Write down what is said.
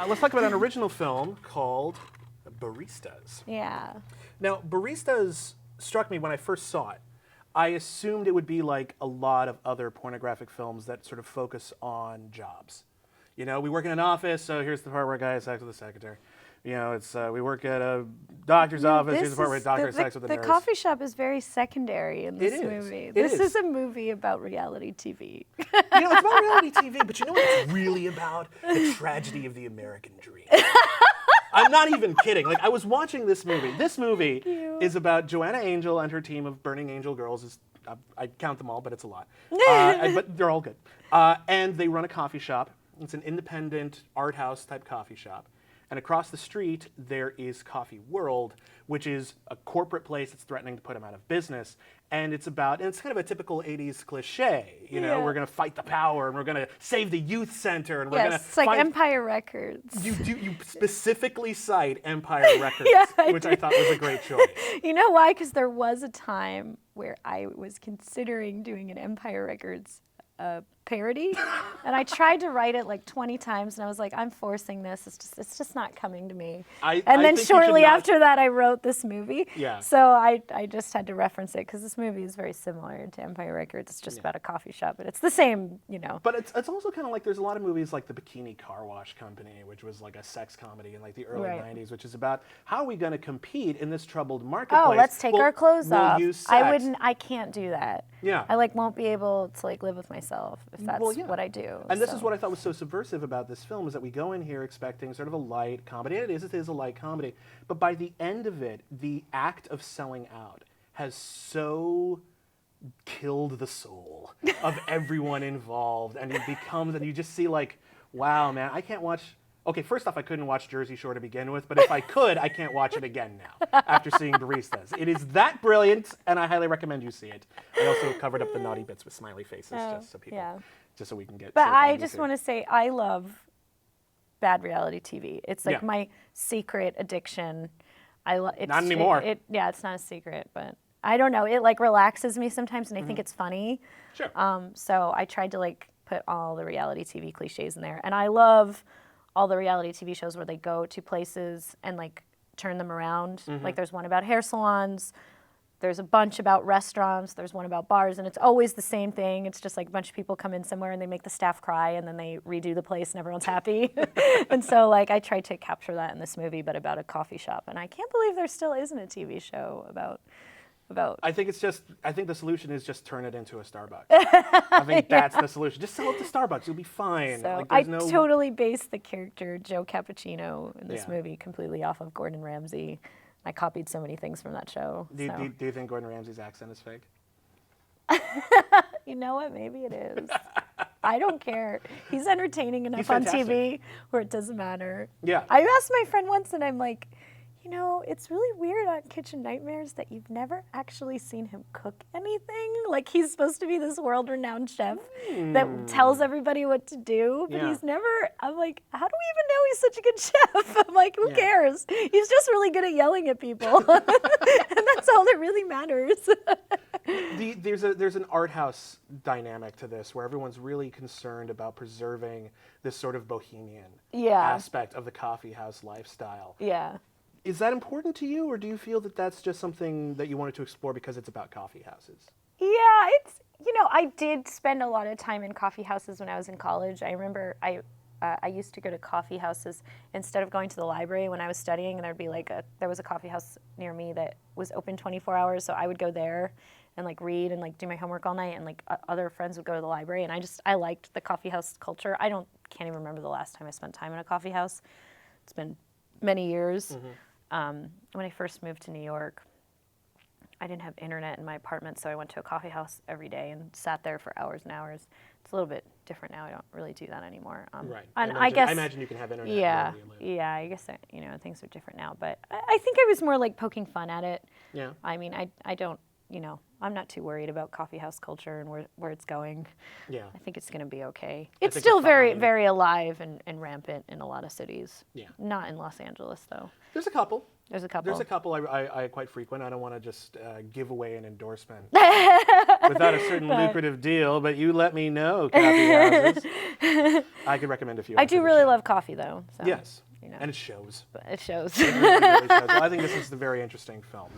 Let's talk about an original film called Baristas. Yeah. Now, Baristas struck me when I first saw it. I assumed it would be like a lot of other pornographic films that sort of focus on jobs. You know, we work in an office, so here's the part where a guy has sex with a secretary. You know, it's we work at a doctor's office, here's the part where a doctor has sex with a nurse. The coffee shop is very secondary in this movie. This is a movie about reality TV. You know, it's about reality TV, but you know what it's really about? The tragedy of the American dream. I'm not even kidding. Like, I was watching this movie. This movie is about Joanna Angel and her team of Burning Angel girls. I count them all, but it's a lot. But they're all good. And they run a coffee shop. It's an independent art house type coffee shop. And across the street, there is Coffee World, which is a corporate place that's threatening to put them out of business. And it's kind of a typical 80s cliche. You know, we're going to fight the power, and we're going to save the youth center, and we're going to it's like Empire Records. You specifically cite Empire Records, which I thought was a great choice. You know why? Because there was a time where I was considering doing an Empire Records parody, and I tried to write it like 20 times, and I was like, I'm forcing this. It's just not coming to me. And then shortly after that, I wrote this movie. Yeah. So I just had to reference it because this movie is very similar to Empire Records. It's just about a coffee shop, but it's the same, you know. But it's also kind of like there's a lot of movies like The Bikini Car Wash Company, which was like a sex comedy in like the early 90s, which is about how are we going to compete in this troubled marketplace. Oh, let's take our clothes off. Use sex. I can't do that. Yeah. I won't be able to live with myself if that's what I do. And this is what I thought was so subversive about this film, is that we go in here expecting sort of a light comedy. And it is a light comedy. But by the end of it, the act of selling out has so killed the soul of everyone involved. And it becomes, and you just see like, wow, man, I can't watch. Okay, first off, I couldn't watch Jersey Shore to begin with, but if I could, I can't watch it again now after seeing Baristas. It is that brilliant, and I highly recommend you see it. I also covered up the naughty bits with smiley faces just so we can get. But I just want to say I love bad reality TV. It's like my secret addiction. Not anymore. It's not a secret, but I don't know. It relaxes me sometimes, and I think it's funny. Sure. So I tried to put all the reality TV cliches in there, and I love all the reality TV shows where they go to places and turn them around. Like there's one about hair salons, there's a bunch about restaurants, there's one about bars, and it's always the same thing. It's just a bunch of people come in somewhere and they make the staff cry, and then they redo the place and everyone's happy. And so I tried to capture that in this movie, but about a coffee shop. And I can't believe there still isn't a TV show about. I think the solution is just turn it into a Starbucks. I think that's the solution. Just sell it to Starbucks. You'll be fine. So I totally based the character Joe Cappuccino in this movie completely off of Gordon Ramsay. I copied so many things from that show. Do you think Gordon Ramsay's accent is fake? You know what? Maybe it is. I don't care. He's entertaining enough on TV where it doesn't matter. Yeah. I asked my friend once, and I'm like, you know, it's really weird on Kitchen Nightmares that you've never actually seen him cook anything. He's supposed to be this world-renowned chef that tells everybody what to do, but he's never, I'm like, how do we even know he's such a good chef? I'm like, who cares? He's just really good at yelling at people. And that's all that really matters. There's an art house dynamic to this where everyone's really concerned about preserving this sort of bohemian aspect of the coffee house lifestyle. Yeah. Is that important to you, or do you feel that that's just something that you wanted to explore because it's about coffee houses? Yeah, I did spend a lot of time in coffee houses when I was in college. I remember I used to go to coffee houses instead of going to the library when I was studying, and there was a coffee house near me that was open 24 hours, so I would go there and read and do my homework all night, and other friends would go to the library, and I liked the coffee house culture. Can't even remember the last time I spent time in a coffee house. It's been many years. When I first moved to New York, I didn't have internet in my apartment, so I went to a coffee house every day and sat there for hours and hours. It's a little bit different now. I don't really do that anymore. Right. And I imagine you can have internet wherever you live. Yeah, I guess things are different now. But I think I was more poking fun at it. Yeah. I mean, I don't, I'm not too worried about coffee house culture and where it's going. Yeah. I think it's going to be okay. It's still very, very alive and rampant in a lot of cities. Yeah. Not in Los Angeles, though. There's a couple. There's a couple. There's a couple I quite frequent. I don't want to just give away an endorsement without a certain lucrative deal, but you let me know, coffee houses. I could recommend a few. I do really love coffee, though. So, yes, you know. and it shows. But it shows. It really shows. I think this is a very interesting film.